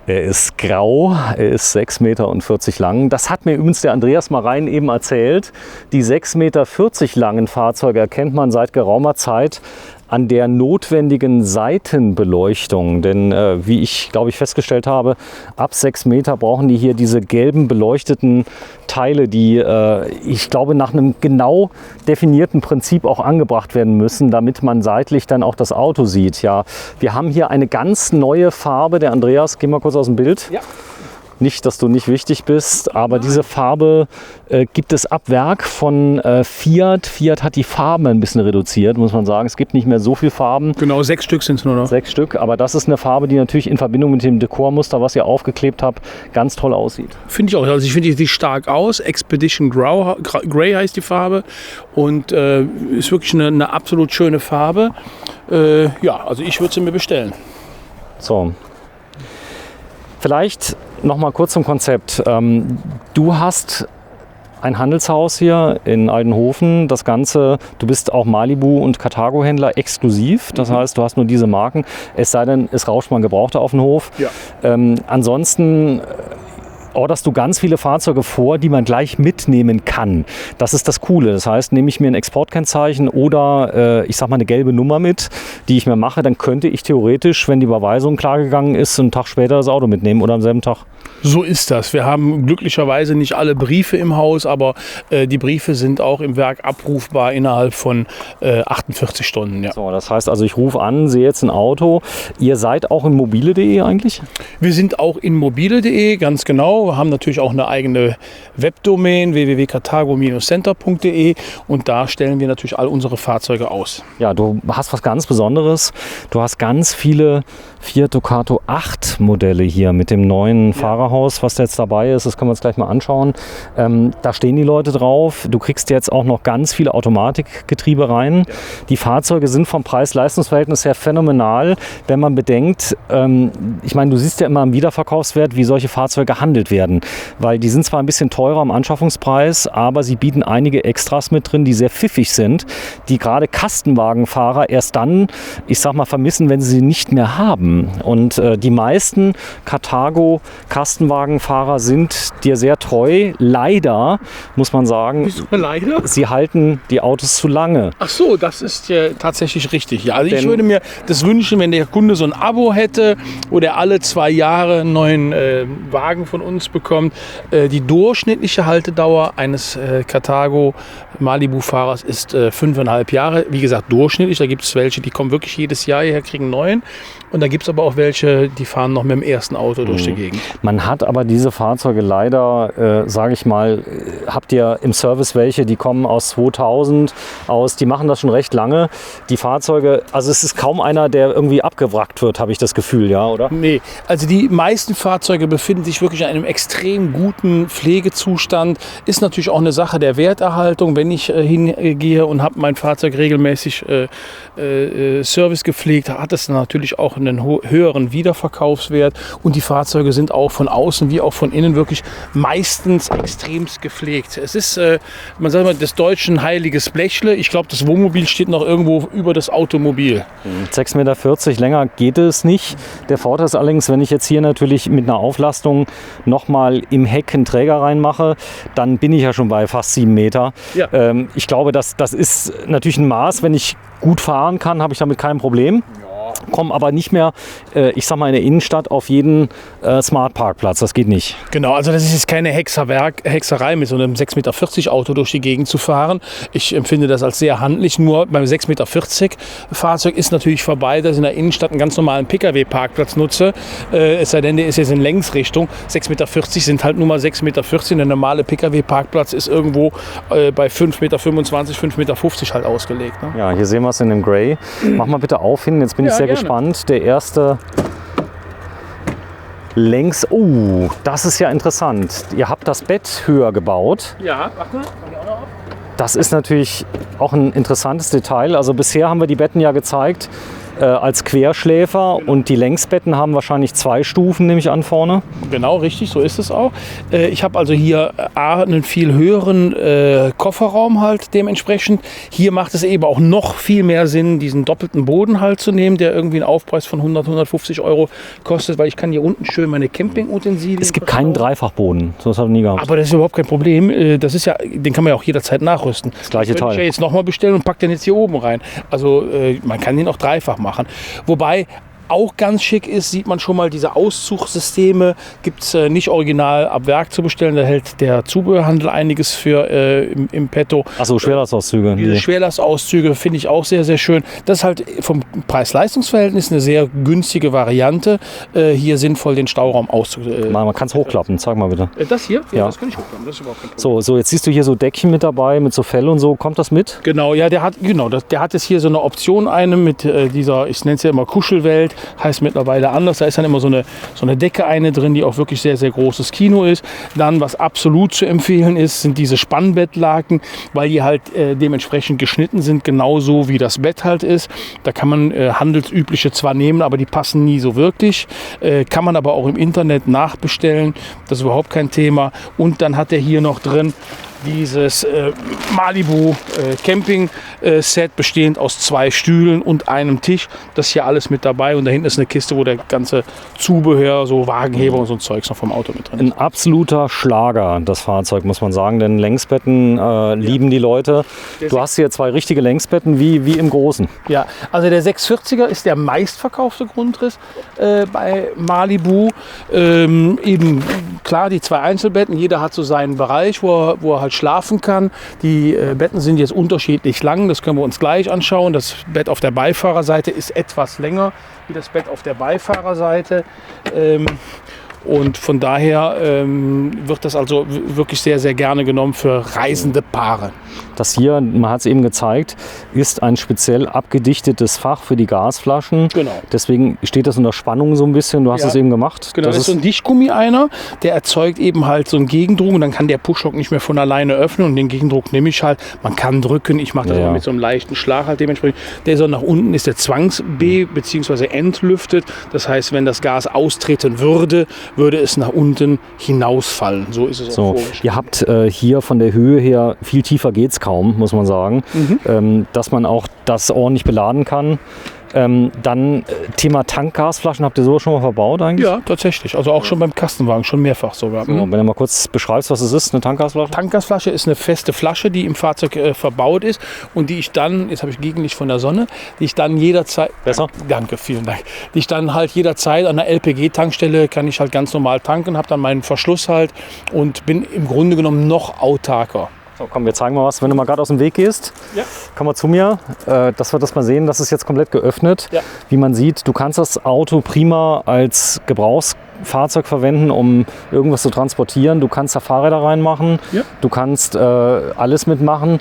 Er ist grau, er ist 6,40 Meter lang. Das hat mir übrigens der Andreas Marein eben erzählt. Die 6,40 Meter langen Fahrzeuge erkennt man seit geraumer Zeit an der notwendigen Seitenbeleuchtung. Denn wie ich, glaube ich, festgestellt habe, ab 6 Meter brauchen die hier diese gelben beleuchteten Teile, die, ich glaube, nach einem genau definierten Prinzip auch angebracht werden müssen, damit man seitlich dann auch das Auto sieht. Ja, wir haben hier eine ganz neue Farbe. Der Andreas, geh mal kurz aus dem Bild. Ja. Nicht, dass du nicht wichtig bist, aber diese Farbe gibt es ab Werk von Fiat. Fiat hat die Farben ein bisschen reduziert, muss man sagen. Es gibt nicht mehr so viele Farben. Genau, 6 Stück sind es nur noch. 6 Stück, aber das ist eine Farbe, die natürlich in Verbindung mit dem Dekormuster, was ihr aufgeklebt habt, ganz toll aussieht. Finde ich auch. Also ich finde, die sieht stark aus. Expedition Grey heißt die Farbe und ist wirklich eine absolut schöne Farbe. Ja, also ich würde sie mir bestellen. So. Vielleicht noch mal kurz zum Konzept. Du hast ein Handelshaus hier in Aldenhofen. Das Ganze, du bist auch Malibu- und Carthago-Händler exklusiv. Das heißt, du hast nur diese Marken. Es sei denn, es rauscht mal Gebrauchte auf den Hof. Ja. Ansonsten orderst du ganz viele Fahrzeuge vor, die man gleich mitnehmen kann. Das ist das Coole. Das heißt, nehme ich mir ein Exportkennzeichen oder ich sag mal eine gelbe Nummer mit, die ich mir mache, dann könnte ich theoretisch, wenn die Überweisung klar gegangen ist, einen Tag später das Auto mitnehmen oder am selben Tag. So ist das. Wir haben glücklicherweise nicht alle Briefe im Haus, aber die Briefe sind auch im Werk abrufbar innerhalb von 48 Stunden. Ja. So, das heißt also, ich rufe an, sehe jetzt ein Auto. Ihr seid auch in mobile.de eigentlich? Wir sind auch in mobile.de, ganz genau. Wir haben natürlich auch eine eigene Webdomain www.carthago-center.de und da stellen wir natürlich all unsere Fahrzeuge aus. Ja, du hast was ganz Besonderes. Du hast ganz viele Fiat Ducato 8 Modelle hier mit dem neuen Fahrerhaus, was da jetzt dabei ist. Das können wir uns gleich mal anschauen. Da stehen die Leute drauf. Du kriegst jetzt auch noch ganz viele Automatikgetriebe rein. Ja. Die Fahrzeuge sind vom Preis-Leistungs-Verhältnis her phänomenal, wenn man bedenkt, ich meine, du siehst ja immer am Wiederverkaufswert, wie solche Fahrzeuge gehandelt werden. Weil die sind zwar ein bisschen teurer am Anschaffungspreis, aber sie bieten einige Extras mit drin, die sehr pfiffig sind, die gerade Kastenwagenfahrer erst dann, ich sag mal, vermissen, wenn sie sie nicht mehr haben. Und die meisten Carthago-Kastenwagenfahrer sind dir sehr treu. Leider, muss man sagen, wieso leider? Sie halten die Autos zu lange. Ach so, das ist ja tatsächlich richtig. Ja, also ich würde mir das wünschen, wenn der Kunde so ein Abo hätte, wo der alle 2 Jahre einen neuen Wagen von uns bekommt. Die durchschnittliche Haltedauer eines Carthago Malibu-Fahrers ist 5,5 Jahre. Wie gesagt, durchschnittlich. Da gibt es welche, die kommen wirklich jedes Jahr hierher, kriegen einen neuen. Und da gibt es aber auch welche, die fahren noch mit dem ersten Auto durch die Gegend. Man hat aber diese Fahrzeuge leider, sage ich mal, habt ihr im Service welche, die kommen aus 2000, die machen das schon recht lange. Die Fahrzeuge, also es ist kaum einer, der irgendwie abgewrackt wird, habe ich das Gefühl, ja, oder? Nee, also die meisten Fahrzeuge befinden sich wirklich in einem extrem guten Pflegezustand. Ist natürlich auch eine Sache der Werterhaltung. Wenn ich hingehe und habe mein Fahrzeug regelmäßig Service gepflegt, hat es natürlich auch einen höheren Wiederverkaufswert und die Fahrzeuge sind auch von außen wie auch von innen wirklich meistens extremst gepflegt. Es ist, man sagt mal, des Deutschen heiliges Blechle. Ich glaube, das Wohnmobil steht noch irgendwo über das Automobil. 6,40 Meter, länger geht es nicht. Der Vorteil ist allerdings, wenn ich jetzt hier natürlich mit einer Auflastung nochmal im Heck einen Träger reinmache, dann bin ich ja schon bei fast 7 Meter. Ja. Ich glaube, das ist natürlich ein Maß, wenn ich gut fahren kann, habe ich damit kein Problem. Kommen aber nicht mehr, ich sag mal, in der Innenstadt auf jeden Smart-Parkplatz. Das geht nicht. Genau, also das ist jetzt keine Hexerei, mit so einem 6,40 Meter Auto durch die Gegend zu fahren. Ich empfinde das als sehr handlich. Nur beim 6,40 Meter Fahrzeug ist natürlich vorbei, dass ich in der Innenstadt einen ganz normalen Pkw-Parkplatz nutze. Es sei denn, der ist jetzt in Längsrichtung. 6,40 Meter sind halt nur mal 6,40 Meter. Der normale Pkw-Parkplatz ist irgendwo bei 5,25 Meter, 5,50 Meter halt ausgelegt. Ne? Ja, hier sehen wir es in dem Grey. Mach mal bitte auf hin. Jetzt bin ich sehr gespannt. Der erste längs. Oh, das ist ja interessant. Ihr habt das Bett höher gebaut. Ja, warte. Das ist natürlich auch ein interessantes Detail. Also bisher haben wir die Betten ja gezeigt als Querschläfer und die Längsbetten haben wahrscheinlich 2 Stufen, nehme ich an, vorne. Genau, richtig, so ist es auch. Ich habe also hier einen viel höheren Kofferraum halt dementsprechend. Hier macht es eben auch noch viel mehr Sinn, diesen doppelten Boden halt zu nehmen, der irgendwie einen Aufpreis von 100, 150 Euro kostet, weil ich kann hier unten schön meine Campingutensilien. Es gibt keinen Dreifachboden, das habe ich nie gehabt. Aber das ist überhaupt kein Problem. Das ist ja, den kann man ja auch jederzeit nachrüsten. Das gleiche Könnte Teil. ich ja jetzt nochmal bestellen und pack den jetzt hier oben rein. Also man kann den auch dreifach machen. Wobei auch ganz schick ist, sieht man schon mal, diese Auszugssysteme gibt es nicht original ab Werk zu bestellen. Da hält der Zubehörhandel einiges für im Petto. Achso, Schwerlastauszüge. Diese Schwerlastauszüge finde ich auch sehr, sehr schön. Das ist halt vom Preis-Leistungs-Verhältnis eine sehr günstige Variante, hier sinnvoll den Stauraum auszuklappen. Man kann es hochklappen, zeig mal bitte. Das hier? Ja. Das kann ich hochklappen, das ist überhaupt kein Problem. So, jetzt siehst du hier so Deckchen mit dabei, mit so Fell und so. Kommt das mit? Genau, ja, der hat jetzt hier so eine Option mit dieser, ich nenne es ja immer Kuschelwelt, heißt mittlerweile anders. Da ist dann immer so eine Decke drin, die auch wirklich sehr, sehr großes Kino ist. Dann, was absolut zu empfehlen ist, sind diese Spannbettlaken, weil die halt dementsprechend geschnitten sind, genauso wie das Bett halt ist. Da kann man handelsübliche zwar nehmen, aber die passen nie so wirklich. Kann man aber auch im Internet nachbestellen. Das ist überhaupt kein Thema. Und dann hat er hier noch drin dieses Malibu Camping Set bestehend aus 2 Stühlen und einem Tisch. Das ist hier alles mit dabei und da hinten ist eine Kiste, wo der ganze Zubehör, so Wagenheber und so ein Zeugs noch vom Auto mit drin ist. Ein absoluter Schlager, das Fahrzeug, muss man sagen, denn Längsbetten lieben die Leute. Du hast hier 2 richtige Längsbetten, wie im Großen. Ja, also der 640er ist der meistverkaufte Grundriss bei Malibu. Eben klar, die 2 Einzelbetten, jeder hat so seinen Bereich, wo er halt schlafen kann. Die Betten sind jetzt unterschiedlich lang, das können wir uns gleich anschauen. Das Bett auf der Beifahrerseite ist etwas länger wie das Bett auf der Beifahrerseite. Und von daher wird das also wirklich sehr, sehr gerne genommen für reisende Paare. Das hier, man hat es eben gezeigt, ist ein speziell abgedichtetes Fach für die Gasflaschen. Genau. Deswegen steht das unter Spannung so ein bisschen. Du hast es eben gemacht. Genau, das ist so ein Dichtgummi der erzeugt eben halt so einen Gegendruck und dann kann der Pushlock nicht mehr von alleine öffnen und den Gegendruck nehme ich halt. Man kann drücken, ich mache das mal mit so einem leichten Schlag halt dementsprechend. Der so nach unten ist der Zwangs-B bzw. entlüftet. Das heißt, wenn das Gas austreten würde es nach unten hinausfallen. So ist es auch vorgestellt. Ihr habt hier von der Höhe her, viel tiefer geht es kaum, muss man sagen, dass man auch das ordentlich beladen kann. Dann Thema Tankgasflaschen, habt ihr sowas schon mal verbaut eigentlich? Ja, tatsächlich. Also auch schon beim Kastenwagen, schon mehrfach sogar. So, wenn du mal kurz beschreibst, was es ist, eine Tankgasflasche? Tankgasflasche ist eine feste Flasche, die im Fahrzeug verbaut ist und die ich dann, jetzt habe ich Gegenlicht von der Sonne, die ich dann jederzeit... Besser? Danke, vielen Dank. Die ich dann halt jederzeit an der LPG-Tankstelle kann ich halt ganz normal tanken, habe dann meinen Verschluss halt und bin im Grunde genommen noch autarker. So, komm, wir zeigen mal was. Wenn du mal gerade aus dem Weg gehst, komm mal zu mir, dass wir das mal sehen. Das ist jetzt komplett geöffnet. Ja. Wie man sieht, du kannst das Auto prima als Gebrauchsfahrzeug verwenden, um irgendwas zu transportieren. Du kannst da Fahrräder reinmachen, du kannst alles mitmachen.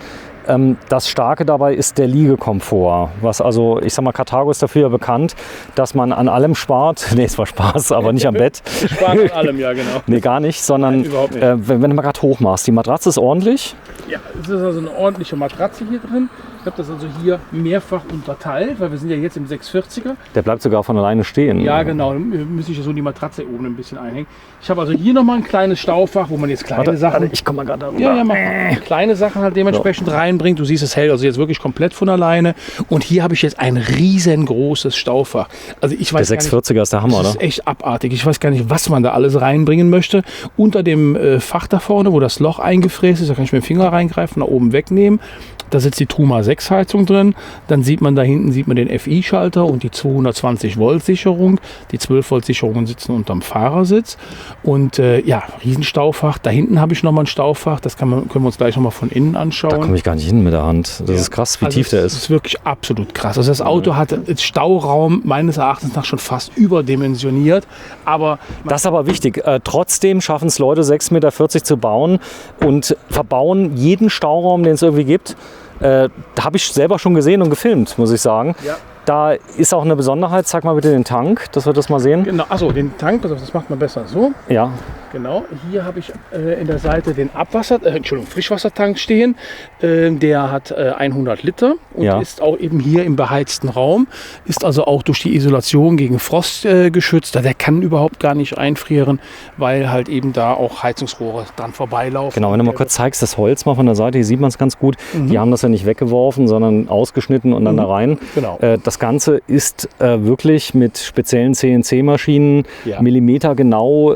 Das Starke dabei ist der Liegekomfort. Was also, ich sag mal, Karthago ist dafür ja bekannt, dass man an allem spart. Nee, es war Spaß, aber nicht am Bett. Sparen an allem, ja genau. Nee, gar nicht, sondern überhaupt nicht. Wenn du mal gerade hoch machst. Die Matratze ist ordentlich. Ja, es ist also eine ordentliche Matratze hier drin. Ich habe das also hier mehrfach unterteilt, weil wir sind ja jetzt im 640er. Der bleibt sogar von alleine stehen. Ja, genau. Dann müsste ich so die Matratze oben ein bisschen einhängen. Ich habe also hier nochmal ein kleines Staufach, wo man jetzt kleine Sachen... ich komme mal gerade darüber. Ja, mach mal. Kleine Sachen halt dementsprechend reinbringt. Du siehst, es hält also jetzt wirklich komplett von alleine. Und hier habe ich jetzt ein riesengroßes Staufach. Also ich weiß der 640er ist der Hammer, oder? Das ist echt abartig. Ich weiß gar nicht, was man da alles reinbringen möchte. Unter dem Fach da vorne, wo das Loch eingefräst ist, da kann ich mit dem Finger reingreifen, nach oben wegnehmen. Da sitzt die Truma 6 Heizung drin. Dann sieht man da hinten den FI-Schalter und die 220 Volt Sicherung. Die 12 Volt Sicherungen sitzen unterm Fahrersitz. Und Riesenstaufach. Da hinten habe ich nochmal ein Staufach. Das können wir uns gleich nochmal von innen anschauen. Da komme ich gar nicht hin mit der Hand. Das ist krass, wie tief der ist. Das ist wirklich absolut krass. Also das Auto hat Stauraum meines Erachtens nach schon fast überdimensioniert. Aber das ist aber wichtig. Trotzdem schaffen es Leute, 6,40 Meter zu bauen und verbauen jeden Stauraum, den es irgendwie gibt. Da habe ich selber schon gesehen und gefilmt, muss ich sagen. Ja. Da ist auch eine Besonderheit. Zeig mal bitte den Tank, dass wir das mal sehen. Genau, achso, den Tank, pass auf, das macht man besser so. Ja. Genau, hier habe ich in der Seite den Frischwassertank stehen. Der hat 100 Liter und ist auch eben hier im beheizten Raum. Ist also auch durch die Isolation gegen Frost geschützt. Der kann überhaupt gar nicht einfrieren, weil halt eben da auch Heizungsrohre dran vorbeilaufen. Genau, wenn du mal kurz zeigst, das Holz mal von der Seite, hier sieht man es ganz gut. Die haben das ja nicht weggeworfen, sondern ausgeschnitten und dann da rein. Genau. Das Ganze ist wirklich mit speziellen CNC-Maschinen, Millimeter genau,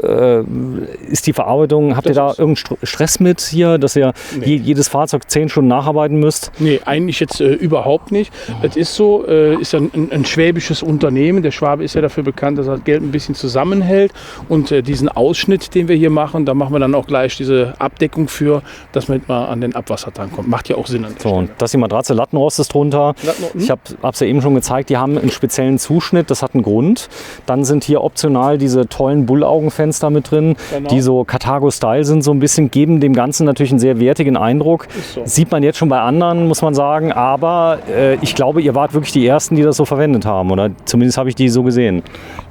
ist die Verarbeitung. Habt ihr da irgendeinen Stress mit hier, dass ihr jedes Fahrzeug 10 Stunden nacharbeiten müsst? Nee, eigentlich jetzt überhaupt nicht. Es ist so, ist ja ein schwäbisches Unternehmen. Der Schwabe ist ja dafür bekannt, dass er das Geld ein bisschen zusammenhält. Und diesen Ausschnitt, den wir hier machen, da machen wir dann auch gleich diese Abdeckung für, dass man mal an den Abwassertank kommt. Macht ja auch Sinn an der Stelle. Und das ist die Matratze, Lattenrost ist drunter. Ich habe es ja eben schon gezeigt, die haben einen speziellen Zuschnitt, das hat einen Grund. Dann sind hier optional diese tollen Bullaugenfenster mit drin, die so Carthago-Style sind, so ein bisschen, geben dem Ganzen natürlich einen sehr wertigen Eindruck. So. Sieht man jetzt schon bei anderen, muss man sagen, aber ich glaube, ihr wart wirklich die Ersten, die das so verwendet haben, oder zumindest habe ich die so gesehen.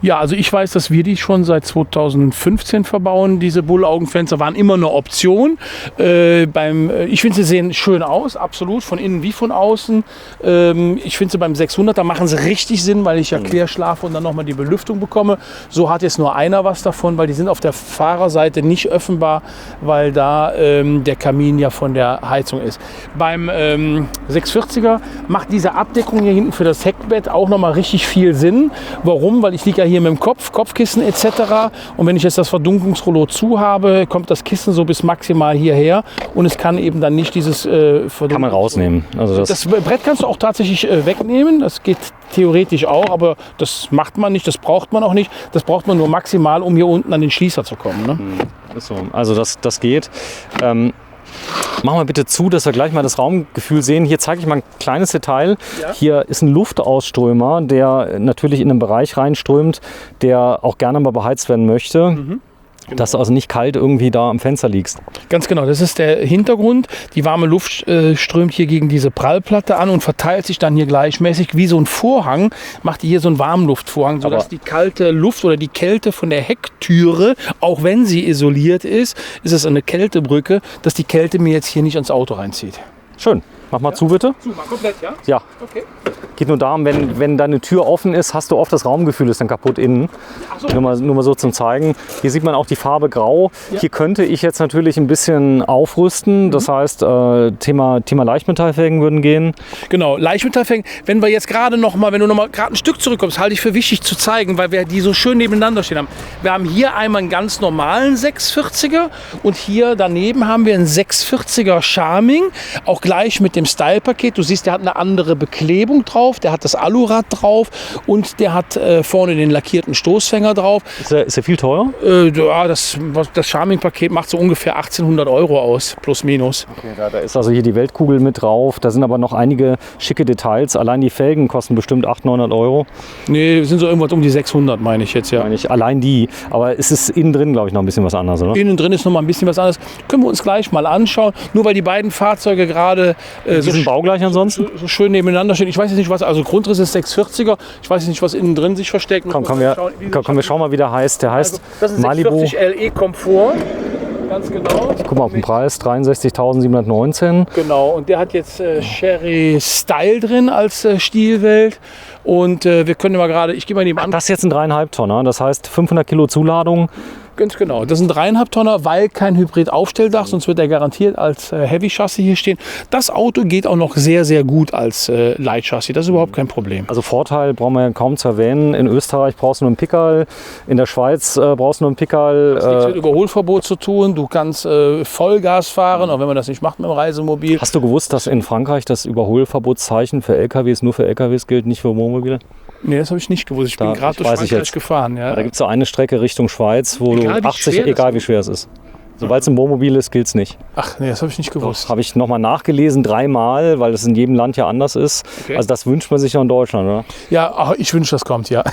Ja, also ich weiß, dass wir die schon seit 2015 verbauen. Diese Bullaugenfenster waren immer eine Option. Ich finde, sie sehen schön aus, absolut, von innen wie von außen. Ich finde, sie beim 600er machen sie richtig Sinn, weil ich ja quer schlafe und dann nochmal die Belüftung bekomme. So hat jetzt nur einer was davon, weil die sind auf der Fahrerseite nicht öffnbar, weil da der Kamin ja von der Heizung ist. Beim 640er macht diese Abdeckung hier hinten für das Heckbett auch nochmal richtig viel Sinn. Warum? Weil ich liege ja hier mit dem Kopfkissen etc. Und wenn ich jetzt das Verdunklungsrollo zu habe, kommt das Kissen so bis maximal hierher und es kann eben dann nicht dieses kann man rausnehmen. Also das Brett kannst du auch tatsächlich wegnehmen. Das geht theoretisch auch, aber das macht man nicht, das braucht man auch nicht. Das braucht man nur maximal, um hier unten an den Schließer zu kommen. Ne? So, also das geht. Machen wir bitte zu, dass wir gleich mal das Raumgefühl sehen. Hier zeige ich mal ein kleines Detail. Ja. Hier ist ein Luftausströmer, der natürlich in einen Bereich reinströmt, der auch gerne mal beheizt werden möchte. Genau. Dass du also nicht kalt irgendwie da am Fenster liegst. Ganz genau, das ist der Hintergrund. Die warme Luft strömt hier gegen diese Prallplatte an und verteilt sich dann hier gleichmäßig. Wie so ein Vorhang macht die hier so einen Warmluftvorhang, sodass die kalte Luft oder die Kälte von der Hecktüre, auch wenn sie isoliert ist, ist es eine Kältebrücke, dass die Kälte mir jetzt hier nicht ans Auto reinzieht. Schön. Mach mal zu, bitte. Zu, mal komplett, ja? Ja. Okay. Geht nur darum, wenn deine Tür offen ist, hast du oft das Raumgefühl, ist dann kaputt innen. So. Nur mal so zum Zeigen. Hier sieht man auch die Farbe Grau. Ja. Hier könnte ich jetzt natürlich ein bisschen aufrüsten. Das heißt, Thema Leichtmetallfelgen würden gehen. Genau, Leichtmetallfelgen. Wenn wir jetzt gerade wenn du noch mal gerade ein Stück zurückkommst, halte ich für wichtig zu zeigen, weil wir die so schön nebeneinander stehen haben. Wir haben hier einmal einen ganz normalen 640er und hier daneben haben wir einen 640er Charming, auch gleich mit dem Style-Paket. Du siehst, der hat eine andere Beklebung drauf, der hat das Alurad drauf und der hat vorne den lackierten Stoßfänger drauf. Ist der viel teuer? Ja, das Charming-Paket macht so ungefähr 1800 € aus, plus minus. Okay, da ist also hier die Weltkugel mit drauf. Da sind aber noch einige schicke Details. Allein die Felgen kosten bestimmt 800-900 €. Nee, sind so irgendwas um die 600, meine ich jetzt, ja. Allein die. Aber es ist innen drin, glaube ich, noch ein bisschen was anderes, oder? Innen drin ist noch mal ein bisschen was anderes. Können wir uns gleich mal anschauen. Nur weil die beiden Fahrzeuge gerade die sind baugleich ansonsten? So schön nebeneinander stehen. Ich weiß jetzt nicht, was, also Grundriss ist 640er. Ich weiß nicht, was innen drin sich versteckt. Komm, wir schauen mal, wie der heißt. Der heißt das ist Malibu 640 LE Komfort. Ganz genau. Ich guck mal auf den Preis, 63.719. Genau, und der hat jetzt Sherry Style drin als Stilwelt. Und wir können mal gerade, ich gehe mal nebenan. Das ist jetzt ein 3,5 Tonner, das heißt 500 Kilo Zuladung. Ganz genau. Das sind 3,5 Tonner, weil kein Hybrid-Aufstelldach, sonst wird er garantiert als Heavy-Chassis hier stehen. Das Auto geht auch noch sehr, sehr gut als Light-Chassis. Das ist überhaupt kein Problem. Also Vorteil brauchen wir ja kaum zu erwähnen. In Österreich brauchst du nur einen Pickerl, in der Schweiz brauchst du nur einen Pickerl. Das hat nichts mit Überholverbot zu tun. Du kannst Vollgas fahren, auch wenn man das nicht macht mit dem Reisemobil. Hast du gewusst, dass in Frankreich das Überholverbotszeichen für LKWs nur für LKWs gilt, nicht für Wohnmobile? Nee, das habe ich nicht gewusst. Ich bin gerade durch Frankreich gefahren. Ja. Da gibt es so eine Strecke Richtung Schweiz, wo du 80, egal wie schwer es ist. Sobald es ein Wohnmobil ist, gilt es nicht. Ach nee, das habe ich nicht gewusst. Habe ich nochmal nachgelesen, 3-mal, weil es in jedem Land ja anders ist. Okay. Also das wünscht man sich ja in Deutschland, oder? Ja, ich wünsche, das kommt, ja.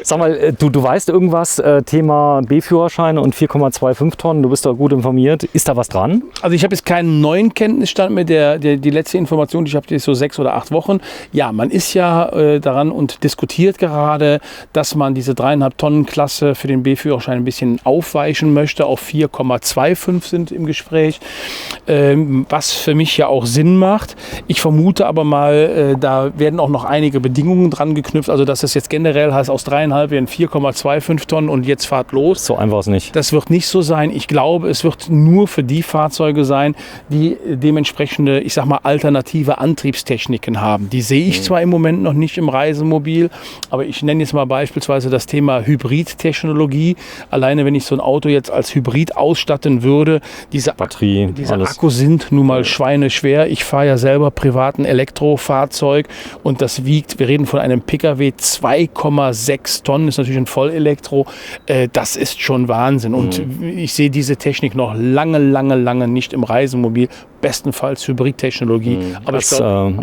Sag mal, du weißt irgendwas, Thema B-Führerscheine und 4,25 Tonnen, du bist da gut informiert. Ist da was dran? Also ich habe jetzt keinen neuen Kenntnisstand mehr. Die letzte Information, die ich habe, die ist so 6 oder 8 Wochen. Ja, man ist ja daran und diskutiert gerade, dass man diese 3,5 Tonnen Klasse für den B-Führerschein ein bisschen aufweichen möchte. Auf 4,25 sind im Gespräch, was für mich ja auch Sinn macht. Ich vermute aber mal, da werden auch noch einige Bedingungen dran geknüpft. Also dass es jetzt generell heißt, aus 3,5 werden 4,25 Tonnen und jetzt fahrt los. So einfach ist nicht. Das wird nicht so sein. Ich glaube, es wird nur für die Fahrzeuge sein, die dementsprechende, ich sag mal, alternative Antriebstechniken haben. Die sehe ich zwar im Moment noch nicht im Reisemobil, aber ich nenne jetzt mal beispielsweise das Thema Hybridtechnologie. Alleine wenn ich so ein Auto jetzt als Hybrid ausstatten würde, diese Batterie, alles. Akkus sind nun mal schweineschwer. Ich fahre ja selber privat ein Elektrofahrzeug und das wiegt, wir reden von einem Pkw, 2,6 Tonnen, ist natürlich ein Vollelektro. Das ist schon Wahnsinn. Und ich sehe diese Technik noch lange nicht im Reisemobil. Bestenfalls Hybridtechnologie. Aber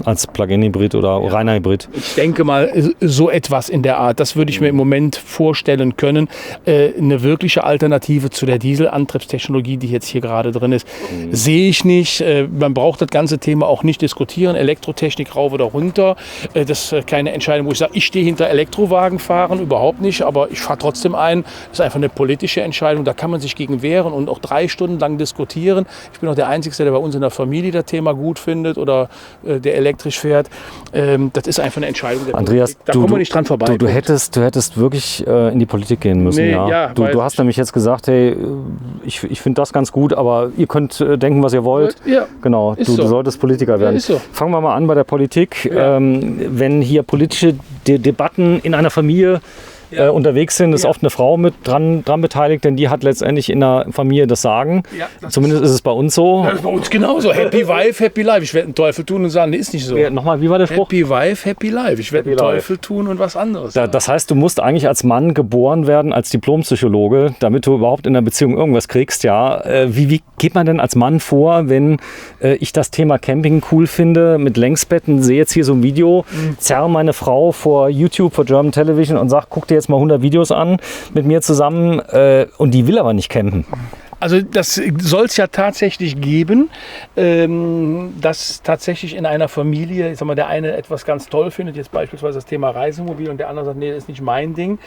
als Plug-in-Hybrid oder reiner Hybrid. Ich denke mal, so etwas in der Art. Das würde ich mir im Moment vorstellen können. Eine wirkliche Alternative zu der Dieselantriebstechnologie, die jetzt hier gerade drin ist, sehe ich nicht. Man braucht das ganze Thema auch nicht diskutieren. Elektrotechnik rauf oder runter. Das ist keine Entscheidung, wo ich sage, ich stehe hinter Elektrowagen fahren, überhaupt nicht. Aber ich fahre trotzdem ein. Das ist einfach eine politische Entscheidung. Da kann man sich gegen wehren und auch 3 Stunden lang diskutieren. Ich bin auch der Einzige, der bei uns in der Familie das Thema gut findet oder der elektrisch fährt. Das ist einfach eine Entscheidung der Andreas, Politik. Da kommen wir nicht dran vorbei. Du hättest wirklich in die Politik gehen müssen. Nee, ja. ja, Du hast nämlich jetzt gesagt, hey, ich finde das ganz gut, aber ihr könnt denken, was ihr wollt. Ja, genau, du solltest Politiker werden. Ja, ist so. Fangen wir mal an bei der Politik. Ja. Wenn hier politische Debatten in einer Familie unterwegs sind, ist oft eine Frau mit dran beteiligt, denn die hat letztendlich in der Familie das Sagen. Ja, Zumindest ist es bei uns so. Das ist bei uns genauso. Happy Wife, Happy Life. Ich werde einen Teufel tun und sagen, nee, ist nicht so. Nochmal, wie war der Spruch? Happy Wife, Happy Life. Ich werde einen Teufel tun und was anderes. Das heißt, du musst eigentlich als Mann geboren werden, als Diplompsychologe, damit du überhaupt in der Beziehung irgendwas kriegst. Ja, wie geht man denn als Mann vor, wenn ich das Thema Camping cool finde, mit Längsbetten, sehe jetzt hier so ein Video, zerre meine Frau vor YouTube, vor German Television und sage, guck dir jetzt mal 100 Videos an mit mir zusammen und die will aber nicht campen. Also das soll es ja tatsächlich geben, dass tatsächlich in einer Familie, ich sag mal, der eine etwas ganz toll findet, jetzt beispielsweise das Thema Reisemobil und der andere sagt, nee, das ist nicht mein Ding.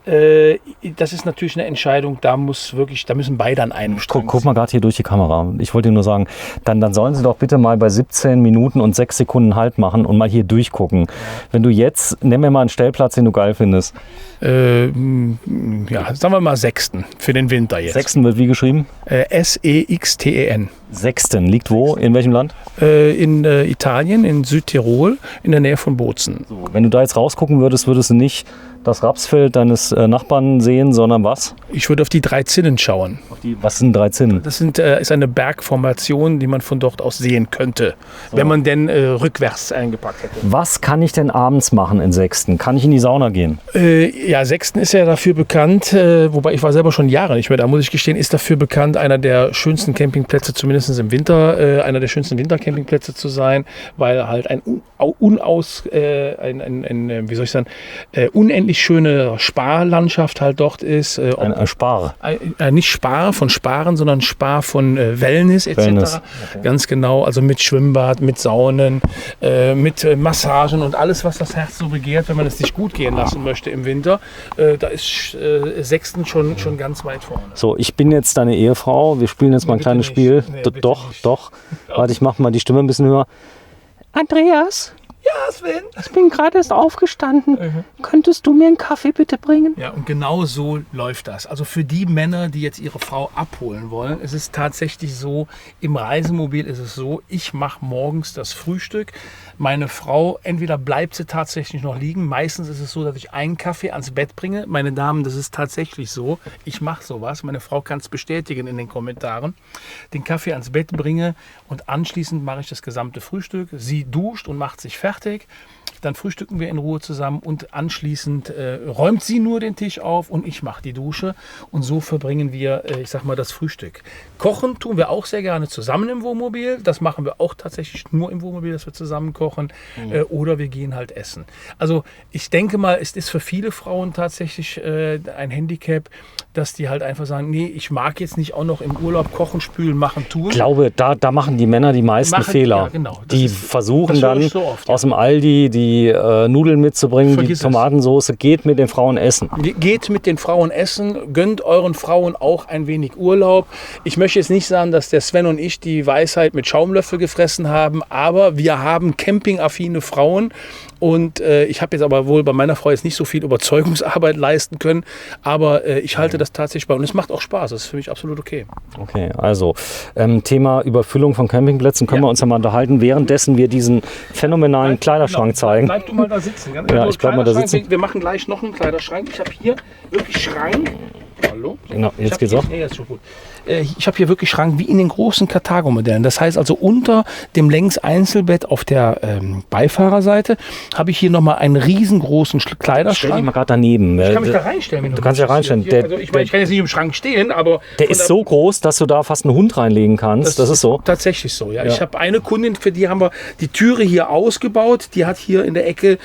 Das ist natürlich eine Entscheidung, da müssen beide an einem Strang Guck mal gerade hier durch die Kamera. Ich wollte dir nur sagen, dann sollen sie doch bitte mal bei 17 Minuten und 6 Sekunden Halt machen und mal hier durchgucken. Wenn du jetzt, nenn mir mal einen Stellplatz, den du geil findest. Sagen wir mal Sexten für den Winter jetzt. Sexten wird wie geschrieben? Sexten. Sexten liegt wo? In welchem Land? In Italien, in Südtirol, in der Nähe von Bozen. So, wenn du da jetzt rausgucken würdest, würdest du nicht das Rapsfeld deines Nachbarn sehen, sondern was? Ich würde auf die 3 Zinnen schauen. Was sind 3 Zinnen? Das ist eine Bergformation, die man von dort aus sehen könnte, wenn man denn rückwärts eingepackt hätte. Was kann ich denn abends machen in Sexten? Kann ich in die Sauna gehen? Ja, Sexten ist ja dafür bekannt, wobei ich war selber schon Jahre nicht mehr da, muss ich gestehen, ist dafür bekannt, einer der schönsten Campingplätze, zumindest im Winter, einer der schönsten Wintercampingplätze zu sein, weil halt unendlich schöne Sparlandschaft halt dort ist. Ein Spar. Nicht Spar von Sparen, sondern Spar von Wellness etc. Wellness. Okay. Ganz genau, also mit Schwimmbad, mit Saunen, mit Massagen und alles, was das Herz so begehrt, wenn man es sich gut gehen lassen möchte im Winter. Da ist Sexten schon ganz weit vorne. So, ich bin jetzt deine Ehefrau. Wir spielen jetzt mal ein kleines Spiel. Doch. Warte, ich mache mal die Stimme ein bisschen höher. Andreas, Ja, Sven. ich bin gerade erst aufgestanden. Könntest du mir einen Kaffee bitte bringen? Ja, und genau so läuft das. Also für die Männer, die jetzt ihre Frau abholen wollen, ist es tatsächlich so, im Reisemobil ist es so, ich mache morgens das Frühstück. Meine Frau, entweder bleibt sie tatsächlich noch liegen. Meistens ist es so, dass ich einen Kaffee ans Bett bringe. Meine Damen, das ist tatsächlich so. Ich mache sowas. Meine Frau kann es bestätigen in den Kommentaren. Den Kaffee ans Bett bringe und anschließend mache ich das gesamte Frühstück. Sie duscht und macht sich fertig. dann frühstücken wir in Ruhe zusammen und anschließend räumt sie nur den Tisch auf und ich mache die Dusche und so verbringen wir, ich sag mal, das Frühstück. Kochen tun wir auch sehr gerne zusammen im Wohnmobil. Das machen wir auch tatsächlich nur im Wohnmobil, dass wir zusammen kochen oder wir gehen halt essen. Also ich denke mal, es ist für viele Frauen tatsächlich ein Handicap, dass die halt einfach sagen, nee, ich mag jetzt nicht auch noch im Urlaub kochen, spülen, machen, tun. Ich glaube, da machen die Männer die meisten Fehler. Ja, genau. Die versuchen dann so oft, aus dem Aldi die Nudeln mitzubringen, Vergiss die Tomatensoße. Geht mit den Frauen essen. Geht mit den Frauen essen, gönnt euren Frauen auch ein wenig Urlaub. Ich möchte jetzt nicht sagen, dass der Sven und ich die Weisheit mit Schaumlöffel gefressen haben, aber wir haben campingaffine Frauen. Und ich habe jetzt aber wohl bei meiner Frau jetzt nicht so viel Überzeugungsarbeit leisten können, aber ich halte das tatsächlich bei und es macht auch Spaß, das ist für mich absolut okay. Okay, also Thema Überfüllung von Campingplätzen können wir uns ja mal unterhalten, währenddessen wir diesen phänomenalen Kleiderschrank zeigen. Bleib du mal da sitzen. Ja, ich bleib mal da sitzen. Wir machen gleich noch einen Kleiderschrank. Ich habe hier wirklich Schrank. Hallo? Genau, jetzt geht's auch. Ja, jetzt schon gut. Ich habe hier wirklich Schrank wie in den großen Karthago-Modellen. Das heißt also unter dem Längs-Einzelbett auf der Beifahrerseite habe ich hier nochmal einen riesengroßen Kleiderschrank. Stell dich mal gerade daneben. Ich kann mich da reinstellen. Wenn du kannst ja reinstellen. Hier, also ich kann jetzt nicht im Schrank stehen, aber... Der ist so groß, dass du da fast einen Hund reinlegen kannst. Das ist so. Tatsächlich so, ja. Ich habe eine Kundin, für die haben wir die Türe hier ausgebaut. Die hat hier in der Ecke,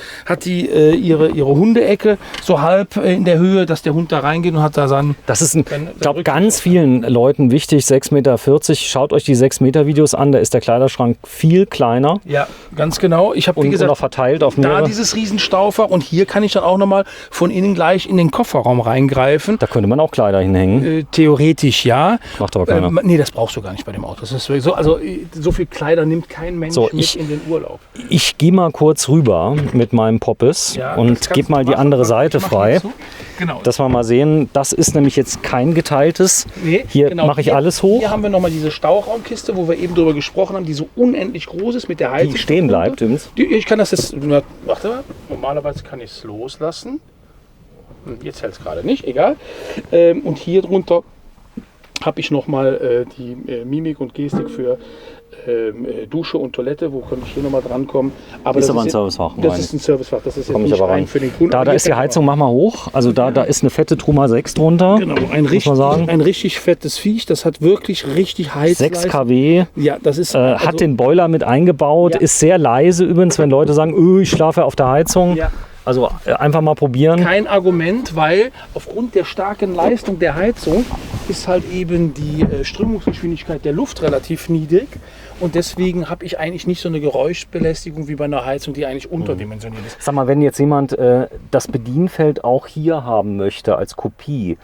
ihre Hundeecke so halb in der Höhe, dass der Hund da reingeht und hat da seinen... Das ist, ich glaube, ganz vielen Leuten wichtig, 6,40 Meter. Schaut euch die 6 Meter Videos an, da ist der Kleiderschrank viel kleiner. Ja, ganz genau. Ich habe, wie gesagt, noch verteilt auf mehrere. Da dieses Riesenstaufach und hier kann ich dann auch nochmal von innen gleich in den Kofferraum reingreifen. Da könnte man auch Kleider hinhängen. Theoretisch ja. Macht aber keiner. Nee, das brauchst du gar nicht bei dem Auto. Das ist so, also so viel Kleider nimmt kein Mensch mit in den Urlaub. Ich gehe mal kurz rüber mit meinem Poppes und gebe mal die andere Seite frei. Genau. Dass wir mal sehen, das ist nämlich jetzt kein geteiltes. Nee, hier mache ich alles hoch. Hier haben wir nochmal diese Stauraumkiste, wo wir eben drüber gesprochen haben, die so unendlich groß ist mit der Heizung. Die stehen bleibt, stimmt's? Ich kann das jetzt, warte mal, normalerweise kann ich es loslassen. Jetzt hält es gerade nicht, egal. Und hier drunter habe ich nochmal die Mimik und Gestik für Dusche und Toilette, wo könnte ich hier nochmal drankommen. Aber ist das aber ein ist Servicefach. Das ist ein Servicefach, das ist jetzt nicht rein für den Kunden. Da ist die Heizung, mach mal hoch. Also da ist eine fette Truma 6 drunter. Genau, ein richtig fettes Viech, das hat wirklich richtig Heizleistung. 6 kW, ja, das ist, hat den Boiler mit eingebaut, ist sehr leise übrigens, wenn Leute sagen, ich schlafe auf der Heizung. Ja. Also einfach mal probieren. Kein Argument, weil aufgrund der starken Leistung der Heizung ist halt eben die Strömungsgeschwindigkeit der Luft relativ niedrig. Und deswegen habe ich eigentlich nicht so eine Geräuschbelästigung wie bei einer Heizung, die eigentlich unterdimensioniert ist. Sag mal, wenn jetzt jemand das Bedienfeld auch hier haben möchte als Kopie,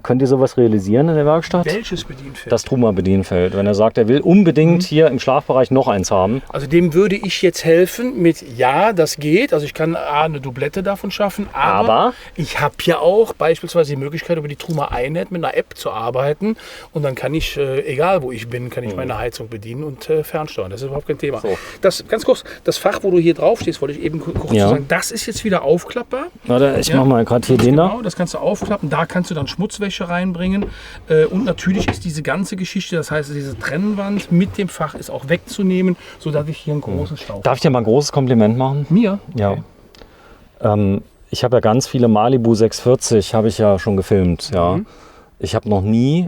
könnt ihr sowas realisieren in der Werkstatt? Welches Bedienfeld? Das Truma-Bedienfeld. Wenn er sagt, er will unbedingt hier im Schlafbereich noch eins haben. Also dem würde ich jetzt helfen mit, ja, das geht. Also ich kann eine Doublette davon schaffen, aber ich habe ja auch beispielsweise die Möglichkeit, über die Truma iNet mit einer App zu arbeiten. Und dann kann ich, egal wo ich bin, kann ich meine Heizung bedienen und fernsteuern. Das ist überhaupt kein Thema. So. Das, ganz kurz, das Fach, wo du hier drauf stehst, wollte ich eben kurz sagen, das ist jetzt wieder aufklappbar. Warte, ich mache mal gerade hier den da. Genau, das kannst du aufklappen. Da kannst du dann Schmutzwäsche reinbringen. Und natürlich ist diese ganze Geschichte, das heißt, diese Trennwand mit dem Fach ist auch wegzunehmen, sodass ich hier einen großen Stau habe. Darf ich dir mal ein großes Kompliment machen? Mir? Ja. Okay. Ich habe ja ganz viele Malibu 640, habe ich ja schon gefilmt. Ja. Ich habe noch nie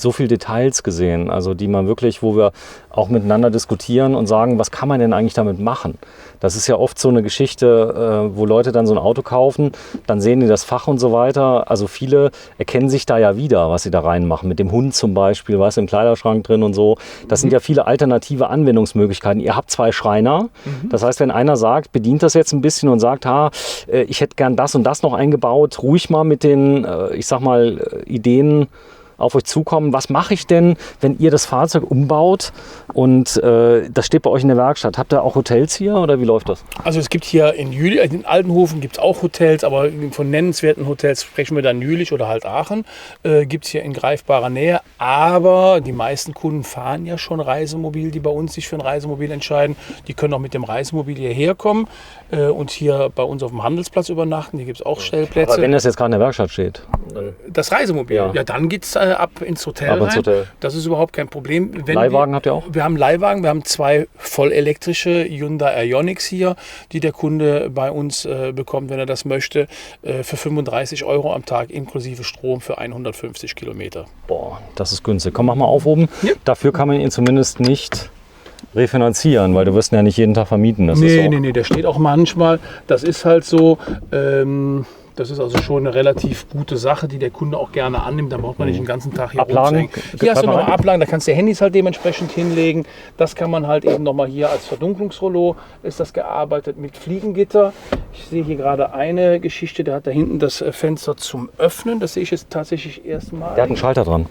so viele Details gesehen, also die man wirklich, wo wir auch miteinander diskutieren und sagen, was kann man denn eigentlich damit machen? Das ist ja oft so eine Geschichte, wo Leute dann so ein Auto kaufen, dann sehen die das Fach und so weiter. Also viele erkennen sich da ja wieder, was sie da reinmachen. Mit dem Hund zum Beispiel, was im Kleiderschrank drin und so. Das sind ja viele alternative Anwendungsmöglichkeiten. Ihr habt 2 Schreiner. Das heißt, wenn einer sagt, bedient das jetzt ein bisschen und sagt, ich hätte gern das und das noch eingebaut, ruhig mal mit den, ich sag mal, Ideen auf euch zukommen. Was mache ich denn, wenn ihr das Fahrzeug umbaut und das steht bei euch in der Werkstatt? Habt ihr auch Hotels hier oder wie läuft das? Also es gibt hier in Altenhofen gibt es auch Hotels, aber von nennenswerten Hotels sprechen wir dann Jülich oder halt Aachen. Gibt es hier in greifbarer Nähe, aber die meisten Kunden fahren ja schon Reisemobil, die bei uns sich für ein Reisemobil entscheiden. Die können auch mit dem Reisemobil hierher kommen und hier bei uns auf dem Handelsplatz übernachten. Hier gibt es auch Stellplätze. Aber wenn das jetzt gerade in der Werkstatt steht? Das Reisemobil, ja dann geht es ab ins Hotel Ab ins rein. Hotel. Das ist überhaupt kein Problem. Leihwagen habt ihr auch? Wir haben Leihwagen, wir haben 2 vollelektrische Hyundai Ioniqs hier, die der Kunde bei uns bekommt, wenn er das möchte, für 35 € am Tag inklusive Strom für 150 Kilometer. Boah, das ist günstig. Komm, mach mal auf oben. Ja. Dafür kann man ihn zumindest nicht refinanzieren, weil du wirst ihn ja nicht jeden Tag vermieten. Das ist so. Nee, der steht auch manchmal. Das ist halt so. Das ist also schon eine relativ gute Sache, die der Kunde auch gerne annimmt. Da braucht man nicht den ganzen Tag hier Ablagen? rumzuhängen. Hier hast du noch Ablagen, da kannst du Handys halt dementsprechend hinlegen. Das kann man halt eben nochmal hier als Verdunklungsrollo, ist das gearbeitet mit Fliegengitter. Ich sehe hier gerade eine Geschichte, der hat da hinten das Fenster zum Öffnen. Das sehe ich jetzt tatsächlich erstmal. Der hat einen Schalter dran.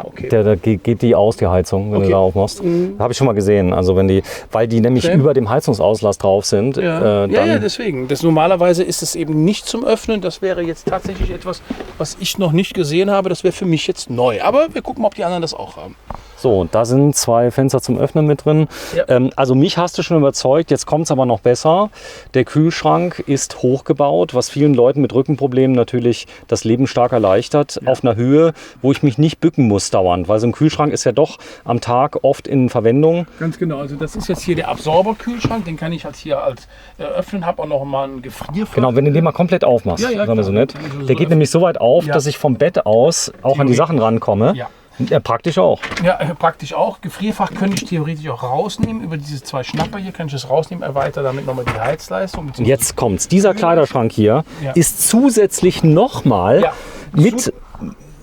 Okay. Da geht die aus, die Heizung, wenn du da aufmachst. Habe ich schon mal gesehen. Also weil die nämlich über dem Heizungsauslass drauf sind. Ja, deswegen. Normalerweise ist es eben nicht zum Öffnen. Das wäre jetzt tatsächlich etwas, was ich noch nicht gesehen habe. Das wäre für mich jetzt neu. Aber wir gucken mal, ob die anderen das auch haben. So, da sind 2 Fenster zum Öffnen mit drin. Ja. Also mich hast du schon überzeugt, jetzt kommt es aber noch besser. Der Kühlschrank ist hochgebaut, was vielen Leuten mit Rückenproblemen natürlich das Leben stark erleichtert. Ja. Auf einer Höhe, wo ich mich nicht bücken muss dauernd, weil so ein Kühlschrank ist ja doch am Tag oft in Verwendung. Ganz genau, also das ist jetzt hier der Absorberkühlschrank, den kann ich jetzt hier als öffnen, habe auch noch mal einen Gefrierfach. Genau, wenn du den mal komplett aufmachst, sagen wir so nett. Der geht nämlich so weit auf, dass ich vom Bett aus auch an die Sachen rankomme. Ja. Ja, praktisch auch. Ja, praktisch auch. Gefrierfach könnte ich theoretisch auch rausnehmen. Über diese 2 Schnapper hier kann ich das rausnehmen, erweitere damit nochmal die Heizleistung. Jetzt kommt's. Dieser Kleiderschrank hier ist zusätzlich nochmal mit...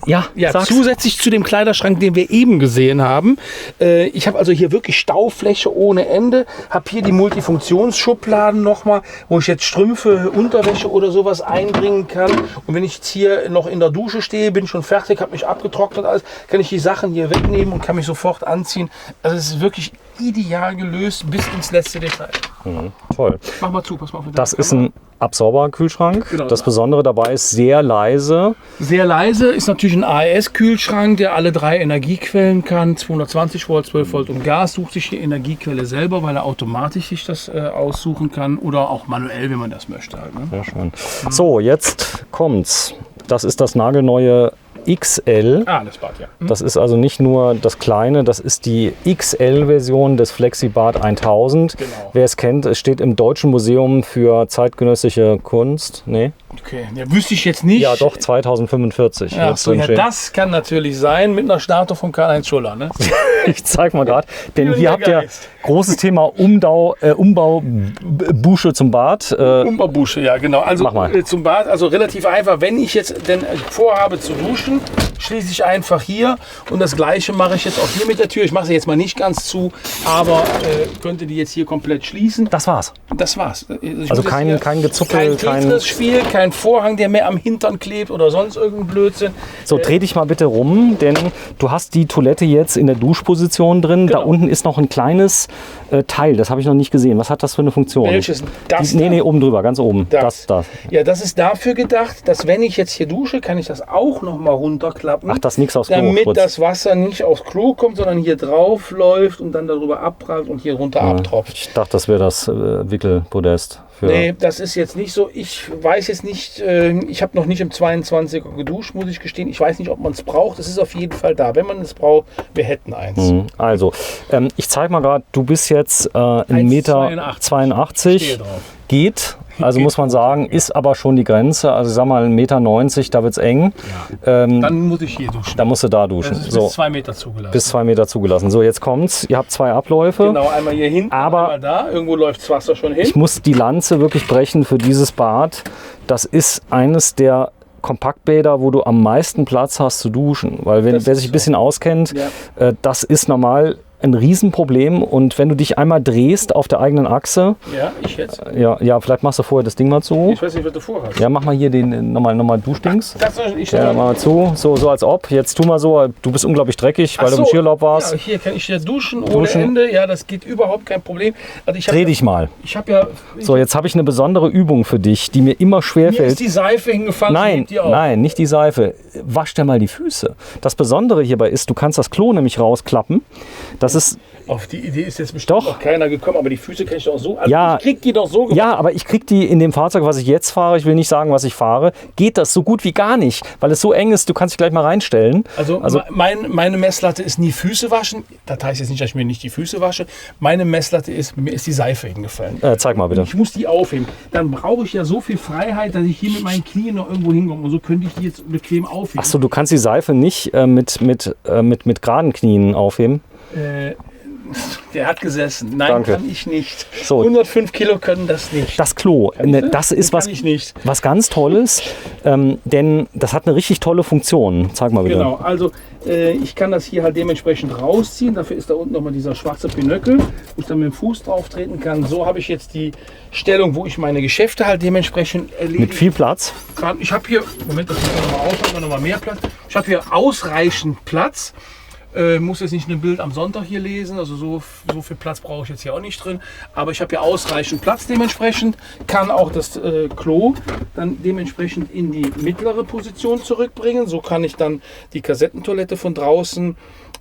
Ja, zusätzlich zu dem Kleiderschrank, den wir eben gesehen haben. Ich habe also hier wirklich Staufläche ohne Ende. Habe hier die Multifunktionsschubladen nochmal, wo ich jetzt Strümpfe, Unterwäsche oder sowas einbringen kann. Und wenn ich jetzt hier noch in der Dusche stehe, bin schon fertig, habe mich abgetrocknet, alles, kann ich die Sachen hier wegnehmen und kann mich sofort anziehen. Also es ist wirklich ideal gelöst bis ins letzte Detail. Toll. Mach mal zu, pass mal auf. Das ist ein Absorberkühlschrank. Genau. Das Besondere dabei ist sehr leise. Sehr leise, ist natürlich ein AES-Kühlschrank, der alle 3 Energiequellen kann. 220 Volt, 12 Volt und Gas. Sucht sich die Energiequelle selber, weil er automatisch sich das aussuchen kann. Oder auch manuell, wenn man das möchte. Halt, ne? Sehr schön. So, jetzt kommt's. Das ist das nagelneue XL. Das Bad, ja. Das ist also nicht nur das kleine, das ist die XL-Version des FlexiBad 1000. Genau. Wer es kennt, es steht im Deutschen Museum für zeitgenössische Kunst. Nee? Okay, ja, wüsste ich jetzt nicht. Ja, doch, 2045. Ja, so, ja, das kann natürlich sein mit einer Statue von Karl-Heinz Schuller. Ne? Ich zeig mal gerade, denn hier habt ihr großes Thema Umbaubusche zum Bad. Umbaubusche, ja genau. Also Mach mal. Zum Bad, also relativ einfach. Wenn ich jetzt denn vorhabe zu duschen, schließe ich einfach hier und das gleiche mache ich jetzt auch hier mit der Tür. Ich mache sie jetzt mal nicht ganz zu, aber könnte die jetzt hier komplett schließen. Das war's. Das war's. Also kein Gezuppel, kein Tetris-Spiel, kein Vorhang, der mehr am Hintern klebt oder sonst irgendein Blödsinn. So, dreh dich mal bitte rum, denn du hast die Toilette jetzt in der Duschposition drin. Genau. Da unten ist noch ein kleines Teil, das habe ich noch nicht gesehen. Was hat das für eine Funktion? Welches? Das? Nee, oben drüber, ganz oben. Das. Ja, das ist dafür gedacht, dass wenn ich jetzt hier dusche, kann ich das auch noch mal runterklappen. Ach, dass nichts aufs Klo damit spritzt. das Wasser nicht aufs Klo kommt, sondern hier drauf läuft und dann darüber abprallt und hier runter abtropft. Ich dachte, das wäre das Wickelpodest. Nee, das ist jetzt nicht so. Ich weiß jetzt nicht, ich habe noch nicht im 22er geduscht, muss ich gestehen. Ich weiß nicht, ob man es braucht. Es ist auf jeden Fall da. Wenn man es braucht, wir hätten eins. Also, ich zeige mal gerade, du bist jetzt 1,82 Meter. Geht. Also muss man sagen, ist aber schon die Grenze. Also ich sag mal 1,90 Meter, da wird es eng. Ja. Dann muss ich hier duschen. Dann musst du da duschen. Das ist bis 2 Meter zugelassen. Bis 2 Meter zugelassen. So, jetzt kommt's. Ihr habt 2 Abläufe. Genau, einmal hier hinten, aber einmal da. Irgendwo läuft das Wasser schon hin. Ich muss die Lanze wirklich brechen für dieses Bad. Das ist eines der Kompaktbäder, wo du am meisten Platz hast zu duschen. Weil wer sich ein bisschen auskennt, das ist normal ein Riesenproblem. Und wenn du dich einmal drehst auf der eigenen Achse. Ja, ich jetzt. Ja, vielleicht machst du vorher das Ding mal zu. Ich weiß nicht, was du vorhast. Ja, mach mal hier den nochmal Duschdings. Ja, mal zu. So als ob. Jetzt tu mal so. Du bist unglaublich dreckig, weil du im Skiurlaub warst. Ja, hier kann ich ja duschen ohne Ende. Ja, das geht überhaupt kein Problem. Also Dreh dich mal. Ich habe ja. So, jetzt habe ich eine besondere Übung für dich, die mir immer schwerfällt. Mir ist die Seife hingefallen. Nein, nicht die Seife. Wasch dir mal die Füße. Das Besondere hierbei ist, du kannst das Klo nämlich rausklappen. Das Das ist Auf die Idee ist jetzt bestimmt Doch. noch keiner gekommen, aber die Füße kann ich doch so. Also Ja. ich krieg die doch so gemacht. Ja, aber ich kriege die in dem Fahrzeug, was ich jetzt fahre, ich will nicht sagen, was ich fahre, geht das so gut wie gar nicht, weil es so eng ist, du kannst dich gleich mal reinstellen. Also meine Messlatte ist nie Füße waschen. Das heißt jetzt nicht, dass ich mir nicht die Füße wasche. Meine Messlatte ist, mir ist die Seife hingefallen. Zeig mal bitte. Ich muss die aufheben. Dann brauche ich ja so viel Freiheit, dass ich hier mit meinen Knien noch irgendwo hinkomme. Und so könnte ich die jetzt bequem aufheben. Achso, du kannst die Seife nicht mit geraden Knien aufheben. Der hat gesessen. Nein, Danke. kann ich nicht. So. 105 Kilo können das nicht. Das Klo, das ist Kann ich nicht. was ganz Tolles, denn das hat eine richtig tolle Funktion. Zeig mal bitte. Genau, also ich kann das hier halt dementsprechend rausziehen. Dafür ist da unten nochmal dieser schwarze Pinöckel, wo ich dann mit dem Fuß drauf treten kann. So habe ich jetzt die Stellung, wo ich meine Geschäfte halt dementsprechend erledige. Mit viel Platz. Ich habe hier, Moment, das muss man nochmal aushalten, nochmal mehr Platz. Ich habe hier ausreichend Platz. Muss jetzt nicht ein Bild am Sonntag hier lesen, also so viel Platz brauche ich jetzt hier auch nicht drin. Aber ich habe hier ausreichend Platz dementsprechend, kann auch das Klo dann dementsprechend in die mittlere Position zurückbringen. So kann ich dann die Kassettentoilette von draußen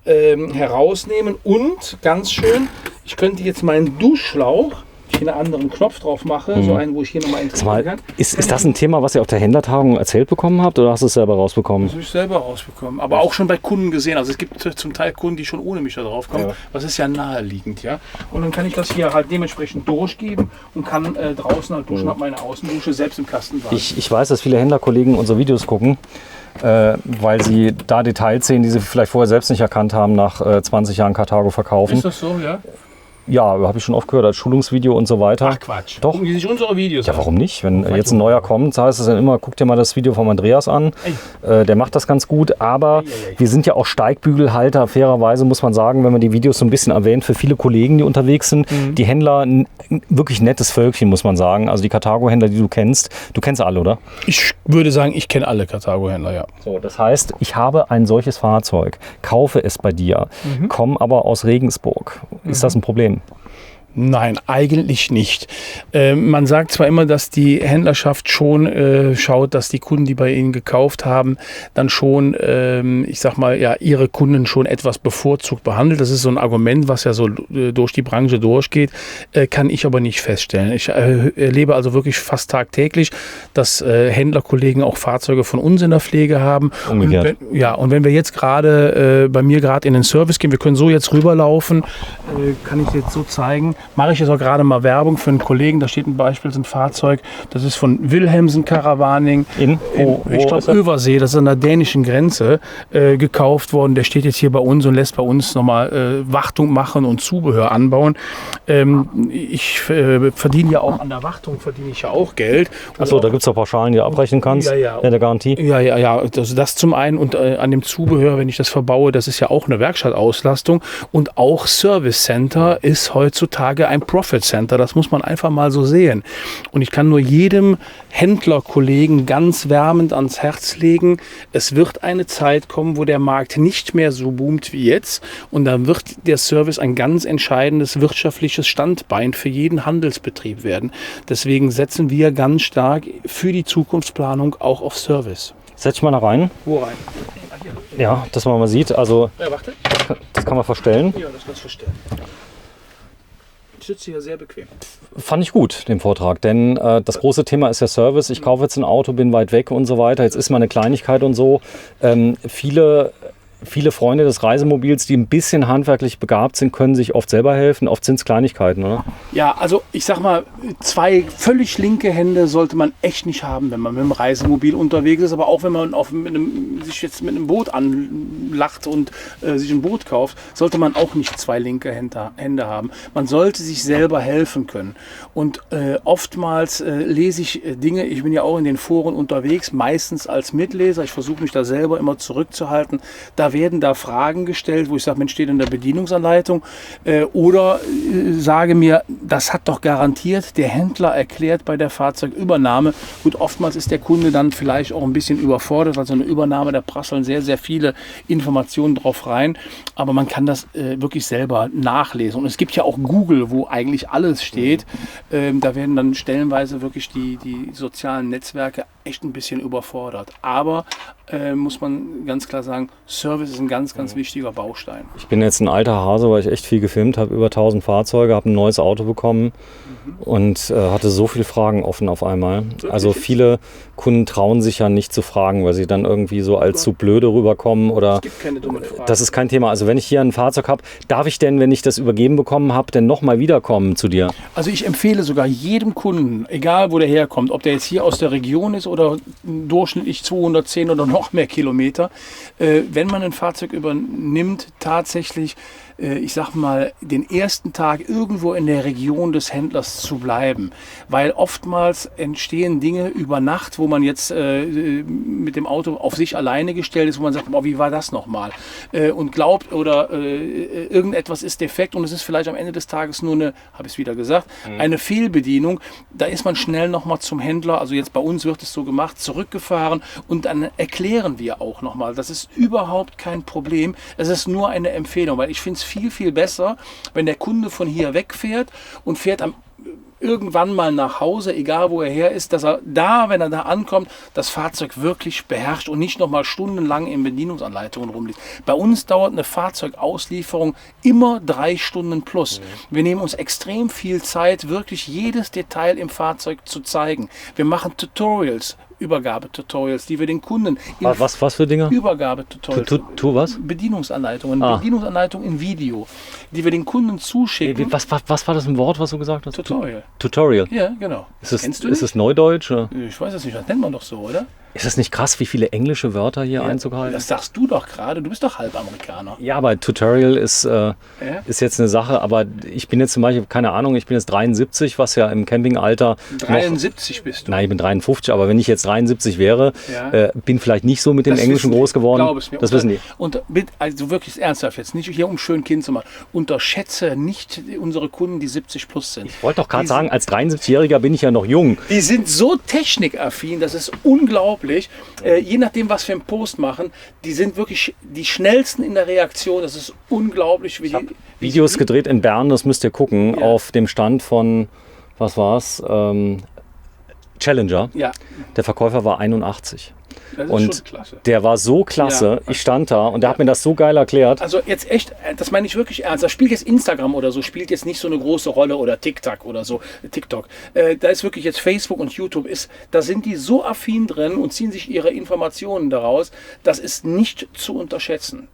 herausnehmen und ganz schön, ich könnte jetzt meinen Duschschlauch, ich hier einen anderen Knopf drauf mache, so einen, wo ich hier nochmal integrieren kann. Ist das ein Thema, was ihr auf der Händlertagung erzählt bekommen habt oder hast du es selber rausbekommen? Das habe ich selber rausbekommen, aber auch schon bei Kunden gesehen. Also es gibt zum Teil Kunden, die schon ohne mich da drauf kommen. Ja. Das ist ja naheliegend, ja. Und dann kann ich das hier halt dementsprechend durchgeben und kann draußen halt duschen, habe meine Außendusche selbst im Kastenwagen. Ich weiß, dass viele Händlerkollegen unsere Videos gucken, weil sie da Details sehen, die sie vielleicht vorher selbst nicht erkannt haben, nach 20 Jahren Karthago verkaufen. Ist das so, ja? Ja, habe ich schon oft gehört, als Schulungsvideo und so weiter. Ach Quatsch. Doch. Gucken die sich unsere Videos Ja, an? warum nicht? Wenn jetzt ein neuer kommt, heißt es dann immer, guck dir mal das Video vom Andreas an. Der macht das ganz gut. Aber wir sind ja auch Steigbügelhalter. Fairerweise muss man sagen, wenn man die Videos so ein bisschen erwähnt, für viele Kollegen, die unterwegs sind, die Händler, ein wirklich nettes Völkchen, muss man sagen. Also die Karthago-Händler, die du kennst alle, oder? Ich würde sagen, ich kenne alle Karthago-Händler, ja. So, das heißt, ich habe ein solches Fahrzeug, kaufe es bei dir, komme aber aus Regensburg. Ist das ein Problem? Nein, eigentlich nicht. Man sagt zwar immer, dass die Händlerschaft schon schaut, dass die Kunden, die bei ihnen gekauft haben, dann schon, ich sag mal, ja, ihre Kunden schon etwas bevorzugt behandelt. Das ist so ein Argument, was ja so durch die Branche durchgeht, kann ich aber nicht feststellen. Ich erlebe also wirklich fast tagtäglich, dass Händlerkollegen auch Fahrzeuge von uns in der Pflege haben. Umgekehrt. Und wenn wir jetzt gerade bei mir gerade in den Service gehen, wir können so jetzt rüberlaufen, kann ich jetzt so zeigen. Mache ich jetzt auch gerade mal Werbung für einen Kollegen, da steht ein Beispiel, ein Fahrzeug, das ist von Wilhelmsen Caravaning ich glaube Översee, das ist an der dänischen Grenze gekauft worden. Der steht jetzt hier bei uns und lässt bei uns nochmal Wartung machen und Zubehör anbauen. Ich verdiene ja auch an der Wartung, verdiene ich ja auch Geld. Achso, da gibt es doch Pauschalen, die du abrechnen kannst, Ja. der Garantie. Ja, also das zum einen und an dem Zubehör, wenn ich das verbaue, das ist ja auch eine Werkstattauslastung und auch Service Center ist heutzutage ein Profit Center, das muss man einfach mal so sehen. Und ich kann nur jedem Händlerkollegen ganz wärmend ans Herz legen, es wird eine Zeit kommen, wo der Markt nicht mehr so boomt wie jetzt und dann wird der Service ein ganz entscheidendes wirtschaftliches Standbein für jeden Handelsbetrieb werden. Deswegen setzen wir ganz stark für die Zukunftsplanung auch auf Service. Setz dich mal da rein. Wo rein? Ja, dass man mal sieht. Also, Ja, warte. das kann man verstellen. Ja, das kannst du verstellen. Ich sitze hier sehr bequem. Fand ich gut, den Vortrag, denn das große Thema ist ja Service. Ich kaufe jetzt ein Auto, bin weit weg und so weiter. Jetzt ist mal eine Kleinigkeit und so. Viele Freunde des Reisemobils, die ein bisschen handwerklich begabt sind, können sich oft selber helfen. Oft sind es Kleinigkeiten, oder? Ja, also ich sag mal, zwei völlig linke Hände sollte man echt nicht haben, wenn man mit dem Reisemobil unterwegs ist. Aber auch wenn man sich jetzt mit einem Boot anlacht und sich ein Boot kauft, sollte man auch nicht zwei linke Hände haben. Man sollte sich selber helfen können. Und oftmals lese ich Dinge, ich bin ja auch in den Foren unterwegs, meistens als Mitleser. Ich versuche mich da selber immer zurückzuhalten. Da werden da Fragen gestellt, wo ich sage, Mensch, steht in der Bedienungsanleitung. Oder sage mir, das hat doch garantiert der Händler erklärt bei der Fahrzeugübernahme. Gut, oftmals ist der Kunde dann vielleicht auch ein bisschen überfordert, weil so eine Übernahme, da prasseln sehr, sehr viele Informationen drauf rein. Aber man kann das wirklich selber nachlesen. Und es gibt ja auch Google, wo eigentlich alles steht. Da werden dann stellenweise wirklich die sozialen Netzwerke echt ein bisschen überfordert. Aber muss man ganz klar sagen, Service ist ein ganz, ganz wichtiger Baustein. Ich bin jetzt ein alter Hase, weil ich echt viel gefilmt habe, über 1000 Fahrzeuge, habe ein neues Auto bekommen und hatte so viele Fragen offen auf einmal. Also viele Kunden trauen sich ja nicht zu fragen, weil sie dann irgendwie so als zu blöde rüberkommen oder Es gibt keine dummen Fragen. das ist kein Thema. Also wenn ich hier ein Fahrzeug habe, darf ich denn, wenn ich das übergeben bekommen habe, denn nochmal wiederkommen zu dir? Also ich empfehle sogar jedem Kunden, egal wo der herkommt, ob der jetzt hier aus der Region ist oder durchschnittlich 210 oder noch mehr Kilometer, wenn man ein Fahrzeug übernimmt, tatsächlich, ich sag mal, den ersten Tag irgendwo in der Region des Händlers zu bleiben. Weil oftmals entstehen Dinge über Nacht, wo man jetzt mit dem Auto auf sich alleine gestellt ist, wo man sagt, oh, wie war das nochmal? Und glaubt oder irgendetwas ist defekt und es ist vielleicht am Ende des Tages nur eine, habe ich es wieder gesagt, eine Fehlbedienung. Da ist man schnell nochmal zum Händler, also jetzt bei uns wird es so gemacht, zurückgefahren und dann erklären wir auch nochmal. Das ist überhaupt kein Problem. Es ist nur eine Empfehlung, weil ich finde es viel, viel besser, wenn der Kunde von hier wegfährt und fährt irgendwann mal nach Hause, egal wo er her ist, dass er da, wenn er da ankommt, das Fahrzeug wirklich beherrscht und nicht noch mal stundenlang in Bedienungsanleitungen rumliegt. Bei uns dauert eine Fahrzeugauslieferung immer 3 Stunden plus. Wir nehmen uns extrem viel Zeit, wirklich jedes Detail im Fahrzeug zu zeigen. Wir machen Tutorials, Übergabetutorials, die wir den Kunden Was für Dinge? Übergabetutorials, Was? Bedienungsanleitungen in Video, die wir den Kunden zuschicken. Was war das ein Wort, was du gesagt hast? Tutorial. Tutorial. Ja, genau. Ist es Neudeutsch? Oder? Ich weiß es nicht, das nennt man doch so, oder? Ist das nicht krass, wie viele englische Wörter hier Einzug halten? Das sagst du doch gerade, du bist doch halb Amerikaner. Ja, aber Tutorial ist jetzt eine Sache, aber ich bin jetzt zum Beispiel, keine Ahnung, ich bin jetzt 73, was ja im Campingalter 73 bist du. Nein, ich bin 53, aber wenn ich jetzt 73 wäre, bin vielleicht nicht so mit dem Das Englischen wissen groß geworden. Glaub es mir. Das wissen die. Und also wirklich ernsthaft jetzt, nicht hier um schön Kind zu machen, unterschätze nicht unsere Kunden, die 70 plus sind. Ich wollte doch gerade sagen, als 73-Jähriger bin ich ja noch jung. Die sind so technikaffin, das ist unglaublich. Je nachdem, was wir im Post machen, die sind wirklich die schnellsten in der Reaktion. Das ist unglaublich. Wie die Videos gedreht in Bern, das müsst ihr gucken, auf dem Stand von, was war's? Challenger. Ja. Der Verkäufer war 81. Das ist Und schon klasse. der war so klasse. Ja. Ich stand da und der hat mir das so geil erklärt. Also jetzt echt, das meine ich wirklich ernst. Da spielt jetzt Instagram oder so, spielt jetzt nicht so eine große Rolle oder TikTok oder so. TikTok. Da ist wirklich jetzt Facebook und YouTube, da sind die so affin drin und ziehen sich ihre Informationen daraus. Das ist nicht zu unterschätzen.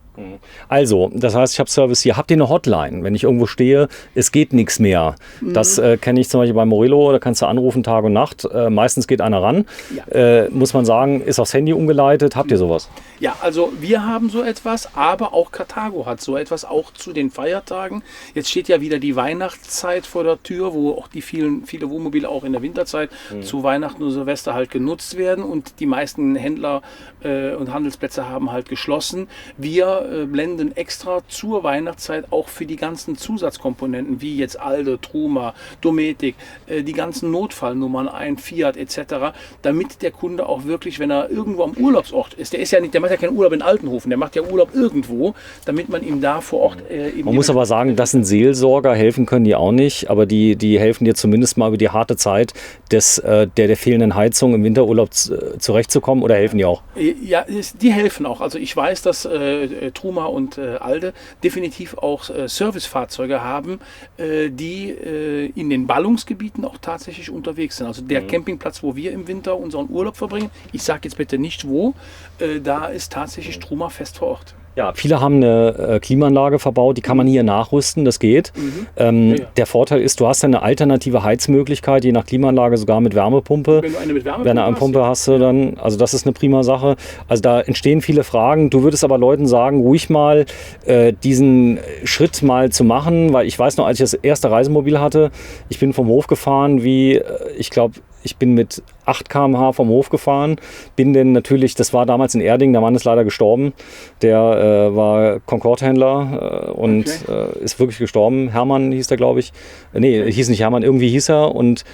Also, das heißt, ich habe Service hier. Habt ihr eine Hotline? Wenn ich irgendwo stehe, es geht nichts mehr. Das kenne ich zum Beispiel bei Morello, da kannst du anrufen Tag und Nacht. Meistens geht einer ran. Ja. Muss man sagen, ist aufs Handy umgeleitet. Habt ihr sowas? Ja, also wir haben so etwas, aber auch Carthago hat so etwas, auch zu den Feiertagen. Jetzt steht ja wieder die Weihnachtszeit vor der Tür, wo auch viele Wohnmobile auch in der Winterzeit zu Weihnachten und Silvester halt genutzt werden und die meisten Händler und Handelsplätze haben halt geschlossen. Wir blenden extra zur Weihnachtszeit auch für die ganzen Zusatzkomponenten, wie jetzt Alde, Truma, Dometic, die ganzen Notfallnummern ein, Fiat etc., damit der Kunde auch wirklich, wenn er irgendwo am Urlaubsort ist, der macht ja keinen Urlaub in Altenhofen, der macht ja Urlaub irgendwo, damit man ihm da vor Ort Man muss aber sagen, das sind Seelsorger, helfen können die auch nicht, aber die helfen dir zumindest mal über die harte Zeit der fehlenden Heizung im Winterurlaub zurechtzukommen, oder helfen die auch? Ja, die helfen auch. Also ich weiß, dass Truma und Alde definitiv auch Servicefahrzeuge haben, die in den Ballungsgebieten auch tatsächlich unterwegs sind. Also der Campingplatz, wo wir im Winter unseren Urlaub verbringen, ich sage jetzt bitte nicht wo, da ist tatsächlich Truma fest vor Ort. Ja, viele haben eine Klimaanlage verbaut, die kann man hier nachrüsten, das geht. Der Vorteil ist, du hast eine alternative Heizmöglichkeit, je nach Klimaanlage sogar mit Wärmepumpe. Wenn du eine mit Wenn eine Pumpe hast du dann, also das ist eine prima Sache. Also da entstehen viele Fragen. Du würdest aber Leuten sagen, ruhig mal diesen Schritt mal zu machen, weil ich weiß noch, als ich das erste Reisemobil hatte, ich bin vom Hof gefahren ich bin mit 8 km/h vom Hof gefahren, bin denn natürlich, das war damals in Erding, der Mann ist leider gestorben, der war Concorde-Händler und ist wirklich gestorben. Hermann hieß der, glaube ich. Nee, hieß nicht Hermann, irgendwie hieß er. Und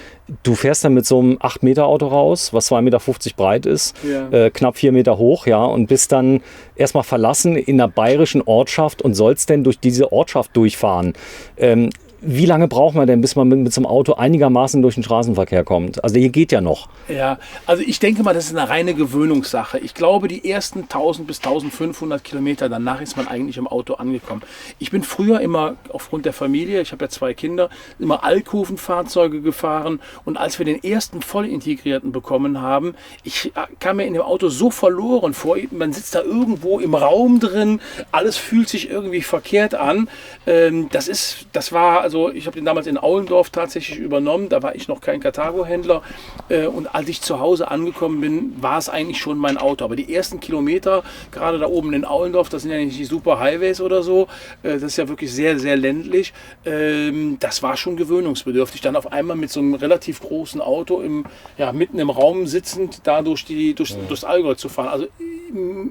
du fährst dann mit so einem 8-Meter-Auto raus, was 2,50 Meter breit ist, knapp 4 Meter hoch, ja, und bist dann erstmal verlassen in einer bayerischen Ortschaft und sollst dann durch diese Ortschaft durchfahren. wie lange braucht man denn, bis man mit so einem Auto einigermaßen durch den Straßenverkehr kommt? Also hier geht ja noch. Ja, also ich denke mal, das ist eine reine Gewöhnungssache. Ich glaube, die ersten 1000 bis 1500 Kilometer, danach ist man eigentlich im Auto angekommen. Ich bin früher immer, aufgrund der Familie, ich habe ja 2 Kinder, immer Alkoven-Fahrzeuge gefahren. Und als wir den ersten Vollintegrierten bekommen haben, ich kam mir in dem Auto so verloren vor. Man sitzt da irgendwo im Raum drin, alles fühlt sich irgendwie verkehrt an. Das war, also ich habe den damals in Aulendorf tatsächlich übernommen, da war ich noch kein Karthago-Händler und als ich zu Hause angekommen bin, war es eigentlich schon mein Auto. Aber die ersten Kilometer, gerade da oben in Aulendorf, das sind ja nicht die super Highways oder so, das ist ja wirklich sehr, sehr ländlich, das war schon gewöhnungsbedürftig. Dann auf einmal mit so einem relativ großen Auto mitten im Raum sitzend, da durchs Allgäu zu fahren. Also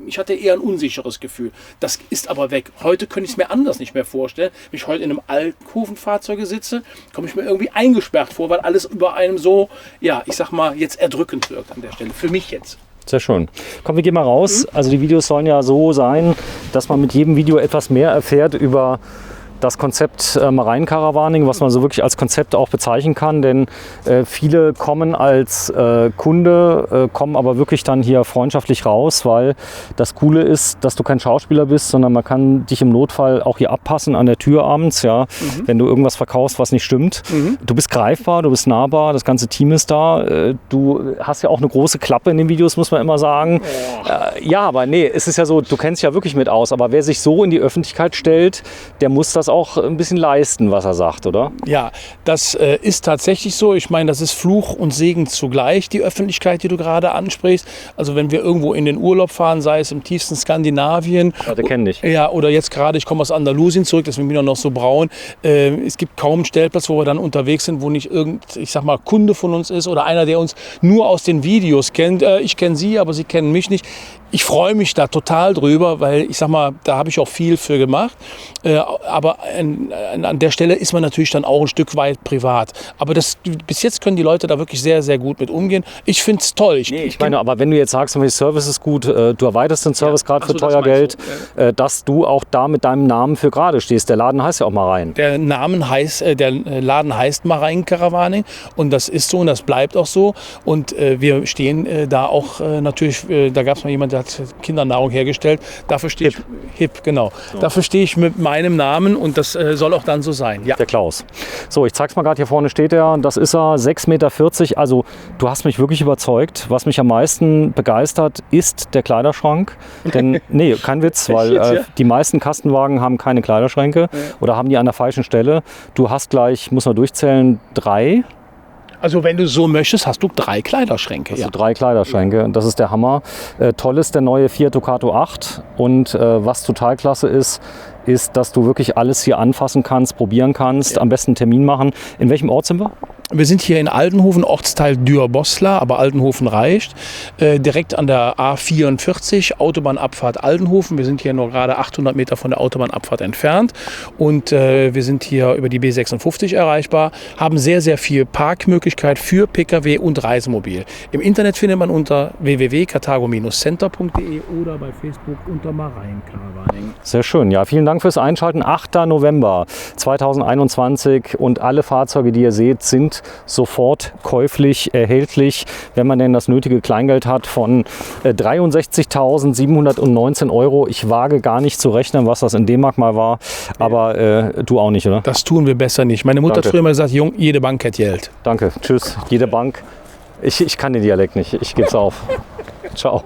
ich hatte eher ein unsicheres Gefühl. Das ist aber weg. Heute könnte ich es mir anders nicht mehr vorstellen. Wenn ich heute in einem Alkoven-Fahrzeug sitze, komme ich mir irgendwie eingesperrt vor, weil alles über einem so, ja, ich sag mal, jetzt erdrückend wirkt an der Stelle. Für mich jetzt. Sehr schön. Komm, wir gehen mal raus. Also die Videos sollen ja so sein, dass man mit jedem Video etwas mehr erfährt über das Konzept Marin-Caravaning, was man so wirklich als Konzept auch bezeichnen kann, denn viele kommen als Kunde, kommen aber wirklich dann hier freundschaftlich raus, weil das Coole ist, dass du kein Schauspieler bist, sondern man kann dich im Notfall auch hier abpassen an der Tür abends, ja, wenn du irgendwas verkaufst, was nicht stimmt. Du bist greifbar, du bist nahbar, das ganze Team ist da. Du hast ja auch eine große Klappe in den Videos, muss man immer sagen. Ja, aber nee, es ist ja so, du kennst ja wirklich mit aus, aber wer sich so in die Öffentlichkeit stellt, der muss das auch ein bisschen leisten, was er sagt, oder? Ja, das ist tatsächlich so. Ich meine, das ist Fluch und Segen zugleich, die Öffentlichkeit, die du gerade ansprichst. Also wenn wir irgendwo in den Urlaub fahren, sei es im tiefsten Skandinavien. Ja, der kennt dich. Ja, oder jetzt gerade, ich komme aus Andalusien zurück, deswegen bin ich noch so braun. Es gibt kaum einen Stellplatz, wo wir dann unterwegs sind, wo nicht ich sag mal, Kunde von uns ist oder einer, der uns nur aus den Videos kennt. Ich kenne Sie, aber Sie kennen mich nicht. Ich freue mich da total drüber, weil ich sag mal, da habe ich auch viel für gemacht. Aber an der Stelle ist man natürlich dann auch ein Stück weit privat. Aber bis jetzt können die Leute da wirklich sehr, sehr gut mit umgehen. Ich finde es toll. Ich meine, aber wenn du jetzt sagst, der Service ist gut, du erweiterst den Service gerade für teuer Geld, dass du auch da mit deinem Namen für gerade stehst. Der Laden heißt ja auch Marin. Der Laden heißt Marin-Caravaning und das ist so und das bleibt auch so. Und wir stehen da auch natürlich, da gab es mal jemanden, der hat Kindernahrung hergestellt. Dafür stehe Hip, genau. So. Dafür stehe ich mit meinem Namen und das soll auch dann so sein. Ja. Der Klaus. So, ich zeig's mal gerade, hier vorne steht er. Das ist er, 6,40 Meter. Also du hast mich wirklich überzeugt. Was mich am meisten begeistert, ist der Kleiderschrank. Denn, nee, kein Witz, weil die meisten Kastenwagen haben keine Kleiderschränke oder haben die an der falschen Stelle. Du hast gleich, muss man durchzählen, 3. Also wenn du so möchtest, hast du 3 Kleiderschränke. Also 3 Kleiderschränke, das ist der Hammer. Toll ist der neue Fiat Ducato 8 und was total klasse ist, dass du wirklich alles hier anfassen kannst, probieren kannst, am besten einen Termin machen. In welchem Ort sind wir? Wir sind hier in Aldenhoven, Ortsteil Dürr-Boslar, aber Aldenhoven reicht. Direkt an der A44, Autobahnabfahrt Aldenhoven. Wir sind hier nur gerade 800 Meter von der Autobahnabfahrt entfernt. Und wir sind hier über die B56 erreichbar, haben sehr, sehr viel Parkmöglichkeit für Pkw und Reisemobil. Im Internet findet man unter www.karthago-center.de oder bei Facebook unter Marin-Caravaning. Sehr schön. Ja, vielen Dank fürs Einschalten. 8. November 2021 und alle Fahrzeuge, die ihr seht, sind sofort käuflich erhältlich, wenn man denn das nötige Kleingeld hat von 63.719 €. Ich wage gar nicht zu rechnen, was das in D-Mark mal war, aber du auch nicht, oder? Das tun wir besser nicht. Meine Mutter hat früher immer gesagt, Jung, jede Bank hat Geld. Danke, tschüss, jede Bank. Ich kann den Dialekt nicht, ich gebe es auf. Ciao.